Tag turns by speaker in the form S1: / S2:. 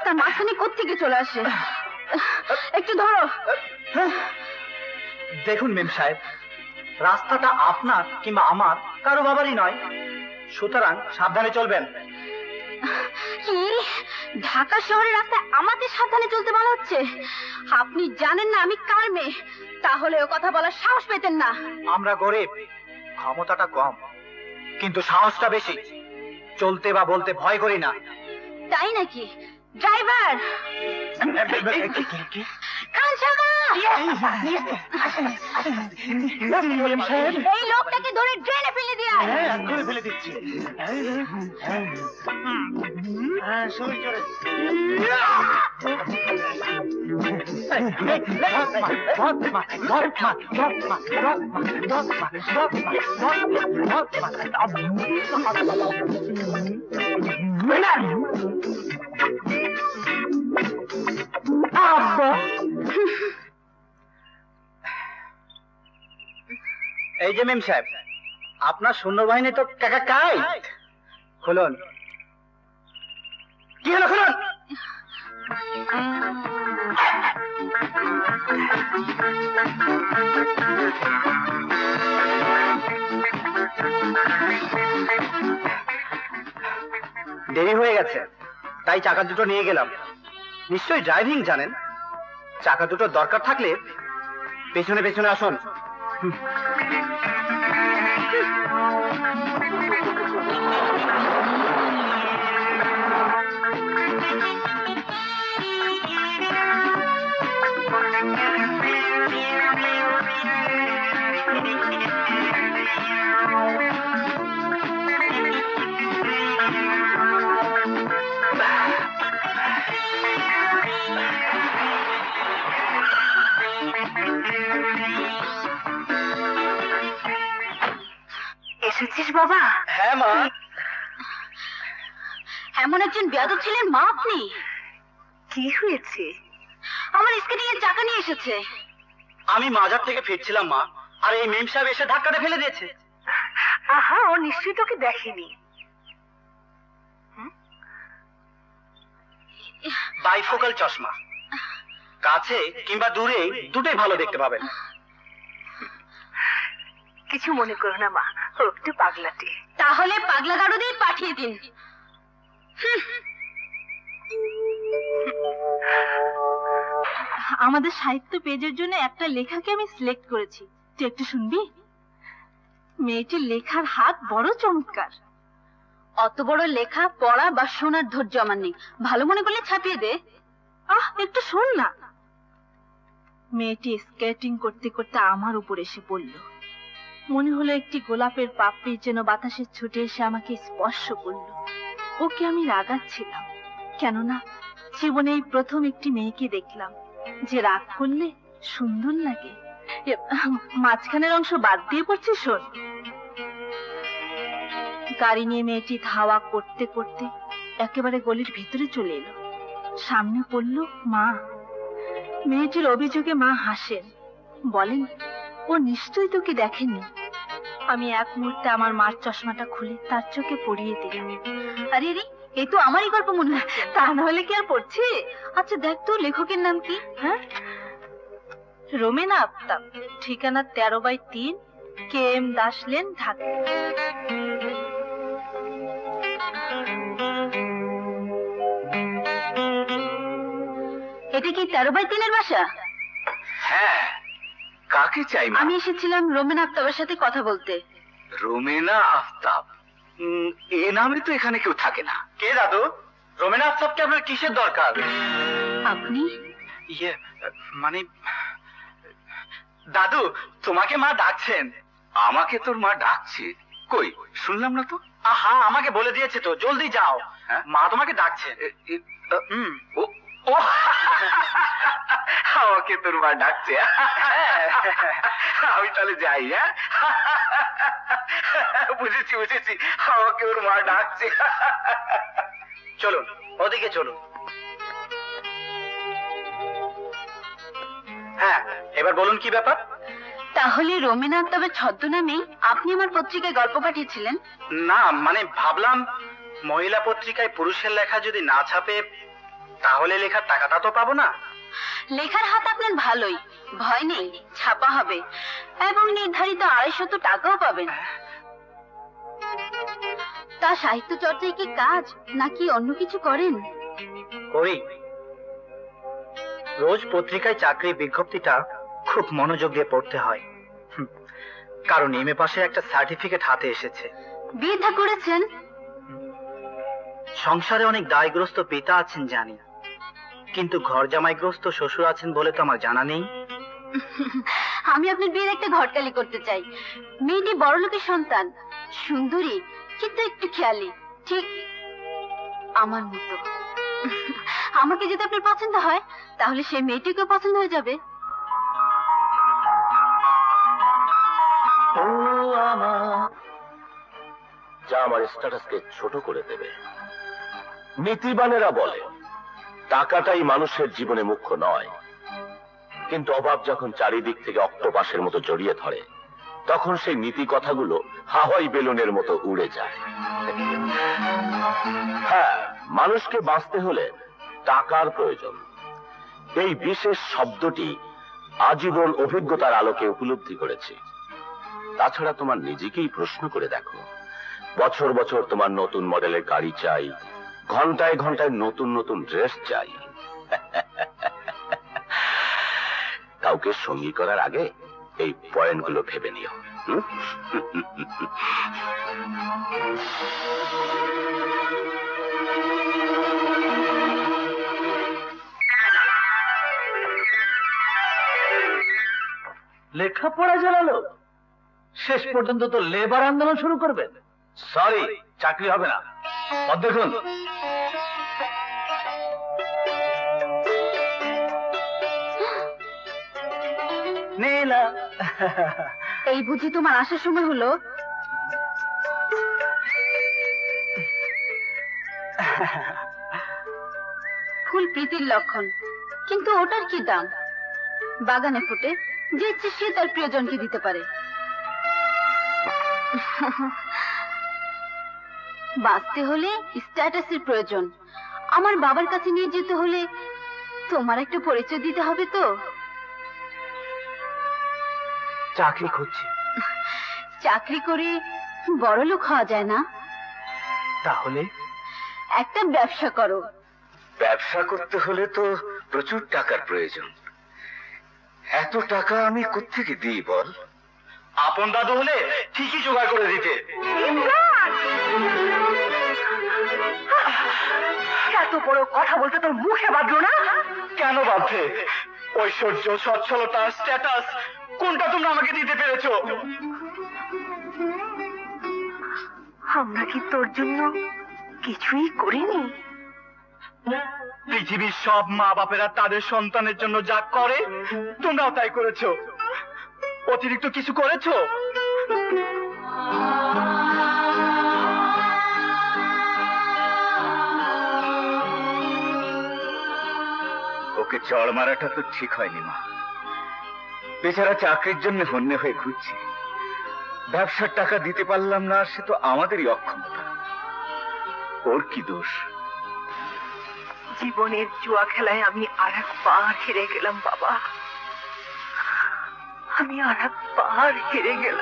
S1: রাস্তার মাঝখানে কোত্থেকে চলে আসে? একটু ধরো।
S2: দেখুন মেম সাহেব, রাস্তাটা আপনার কিংবা আমার কারো বাবারই নয়, সুতরাং সাবধানে চলবেন।
S1: কি? ঢাকা শহরের রাস্তায় আমাকে সাবধানে চলতে বলা হচ্ছে? আপনি জানেন না আমি কার মেয়ে? তাহলে ও কথা বলার সাহস পেতেন না।
S2: আমরা গরিব, ক্ষমতাটা কম, কিন্তু সাহসটা বেশি। চলতে বা বলতে ভয় করি না।
S1: তাই নাকি? ড্রাইভার, এই লোকটাকে ধরে ড্রেনে ফেলে দিয়ে আয়।
S2: ফেলে দিচ্ছি। এই যে মেম সাহেব, আপনার সৈন্যবাহিনী তো কাই। খুলুন। কি হলো? খুলুন। দেরি হয়ে গেছে, তাই চাকা দুটো নিয়ে গেলাম। নিশ্চয়ই ড্রাইভিং জানেন। চাকা দুটো দরকার থাকলে পেছনে পেছনে আসুন।
S1: এসেছিস বাবা?
S2: হ্যাঁ মা।
S1: এমন একজন বেয়াদব ছিলেন মা আপনি? কি হয়েছে? আমার স্কেটিং এর চাকা নিয়ে এসেছে।
S2: আমি মাজার থেকে ফিরছিলাম মা, আর এই মেম সাহেব এসে ধাক্কাটা ফেলে দিয়েছে।
S1: আহা, ও নিশ্চয়ই তোকে দেখেনি।
S2: বাইফোকাল চশমা, কাছে কিংবা দূরে দুটোই ভালো দেখতে পাবেন।
S1: কিছু মনে করো না মা, ও একটু পাগলাটে। তাহলে পাগলা গারদেই পাঠিয়ে দিন। আমাদের সাহিত্য পেজের জন্য একটা লেখাকে আমি সিলেক্ট করেছি, তুই একটু শুনবি? মেয়েটির লেখার হাত বড় চমৎকার। অত বড় লেখা পড়া বা শোনার ধৈর্য আমার নেই, ভালো মনে করলে ছাপিয়ে দে। একটু শোন না। মেয়েটি স্কেটিং করতে করতে আমার উপর এসে পড়ল। মনে হলো একটি গোলাপের পাপড়ি যেন বাতাসে ছুটে এসে আমাকে স্পর্শ করলো। ওকে আমি রাগাচ্ছিলাম, কেননা জীবনে এই প্রথম একটি মেয়েকে দেখলাম যে রাগ করলে সুন্দর লাগে। মাঝখানের অংশ বাদ দিয়ে পড়ছে, শোন। গাড়ি নিয়ে মেয়েটি ধাওয়া করতে করতে একেবারে গলির ভিতরে চলে এলো। সামনে পড়লো মা। মেয়েটির অভিযোগে মা হাসেন, বলেন ও নিশ্চয়ই তোকে দেখেনি। আমি এক মুহূর্তে আমার মার চশমাটা খুলে তার চোখে পরিয়ে দিলাম। আরে রে, এই তো আমারই গল্প মনে হচ্ছে। তা না হলে কি আর পড়ছে? আচ্ছা দেখ তো লেখকের নাম কি? হ্যাঁ, রোমেনা আফতাব, ঠিকানা 13/3, KM দাস লেন, ঢাকা। এটা কি 13/3 বাসা?
S3: হ্যাঁ, কাকে চাই?
S1: আমি এসেছিলাম রোমেনা আফতাবের সাথে কথা বলতে।
S3: রোমেনা আফতাব? এ নামে তো এখানে কেউ থাকে না।
S2: কে দাদু? রোমেনা আফতাবকে আপনার কিসের দরকার?
S1: আপনি?
S2: ইয়ে মানে দাদু, তোমাকে মা ডাকছেন।
S3: আমাকে তোর মা ডাকছে? কই, শুনলাম না তো।
S2: আহা, আমাকে বলে দিয়েছে তো, জলদি যাও।
S3: হ্যাঁ?
S2: মা তোমাকে ডাকছে।
S3: ও ও আমাকে তোর মা ডাকছে? আমি তাহলে যাই। হ্যাঁ, বুঝেছি বুঝেছি, আমাকে ওর মা ডাকছে।
S2: চলুন, ওদিকে চলুন। হ্যাঁ, এবার বলুন কি ব্যাপার?
S1: তাহলে রোমেনা আফতাবের ছদ্মনামেই আপনি আমার পত্রিকায় গল্প পাঠিয়েছিলেন?
S2: না, মানে ভাবলাম মহিলা পত্রিকায় পুরুষের লেখা যদি না ছাপে, তাহলে লেখার টাকাটা তো পাবো না।
S1: লেখার হাত আপনার ভালোই, ভয় নেই, ছাপা হবে এবং নির্ধারিত 250 টাকাও পাবেন। তা সাহিত্য চর্চায় কি কাজ নাকি অন্য কিছু করেন?
S2: করি। রোজ পত্রিকায় চাকরির বিজ্ঞপ্তিটা খুব মনোযোগ দিয়ে পড়তে হয়, কারণ এমএ পাশে একটা সার্টিফিকেট হাতে এসেছে।
S1: বিয়ে থা করেছেন?
S2: সংসারে অনেক দায়গ্রস্ত পিতা আছেন জানি, কিন্তু ঘর জামাইগ্রস্ত শ্বশুর আছেন বলে তো আমার জানা নেই।
S1: আমি আপনার বিয়ের একটা ঘটকালি করতে চাই। মেয়েটি বড় লোকের সন্তান, সুন্দরী কিন্তু একটু খেয়ালি, ঠিক আমার মতো। আমাকে যদি আপনার পছন্দ হয় তাহলে সেই মেয়েটিকে পছন্দ হয়ে যাবে।
S4: যা আমার স্ট্যাটাসকে ছোট করে দেবে। নীতিবানেরা বলে টাকাটাই মানুষের জীবনে মুখ্য নয়, কিন্তু অভাব যখন চারিদিক থেকে অক্টোপাসের মতো জড়িয়ে ধরে তখন সেই নীতি কথাগুলো হাওয়াই বেলুনের মতো উড়ে যায়। হ্যাঁ, মানুষকে বাঁচতে হলে টাকার প্রয়োজন। এই বিশেষ শব্দটি আজীবন অভিজ্ঞতার আলোকে উপলব্ধি করেছি। তাছাড়া তোমার নিজেকেই প্রশ্ন করে দেখো, বছর বছর তোমার নতুন মডেলের গাড়ি চাই, ঘন্টায় ঘন্টায় নতুন নতুন ড্রেস চাই। কাউকে সঙ্গী করার আগে এই পয়েন্টগুলো ভেবে নিও।
S2: লেখাপড়া জানালো, শেষ পর্যন্ত তো লেবার আন্দোলন শুরু করবেন। সরি, চাকরি হবে না। দেখুন, নীলা,
S1: এই বুঝি তোমার আসার সময় হলো? ফুল প্রীতির লক্ষণ, কিন্তু ওটার কি দাম? বাগানে ফুটে, যে ইচ্ছে সে তার প্রিয়জনকে দিতে পারে। বাঁচতে হলে স্ট্যাটাসের প্রয়োজন। আমার বাবার কাছে নিয়ে যেতে হলে তোমার একটা পরিচয় দিতে হবে তো।
S2: চাকরি খুঁজছি।
S1: চাকরি করে বড় লোক হওয়া যায় না।
S2: তাহলে
S1: একটা ব্যবসা করো।
S3: ব্যবসা করতে হলে তো প্রচুর টাকার প্রয়োজন। এত টাকা আমি কোত্থেকে দিই বল?
S2: আপন দাদু হলে ঠিকই জোগাড় করে দিতে।
S1: এত বড় কথা বলতে তোর মুখে বাঁধলো না?
S2: কেন বাধ্য? ঐশ্বর্য, সচ্ছলতা, স্ট্যাটাস, কোনটা তোমরা আমাকে দিতে পেরেছো?
S1: আমরা কি তোর জন্য কিছুই করিনি?
S2: পৃথিবীর সব মা বাপেরা তাদের সন্তানের জন্য যা করে তোমরাও তাই করেছো। অতিরিক্ত কিছু করেছো?
S3: ওকে চড় মারাটা তো ঠিক হয়নি মা। বেচারা চাকরির জন্য হন্যে হয়ে ঘুরছে। ব্যবসার টাকা দিতে পারলাম না, সে তো আমাদেরই অক্ষমতা। ওর কি দোষ?
S5: জীবনের জুয়া খেলায় আমি আরেকবার হেরে গেলাম বাবা, আমি আরেকবার হেরে গেলাম।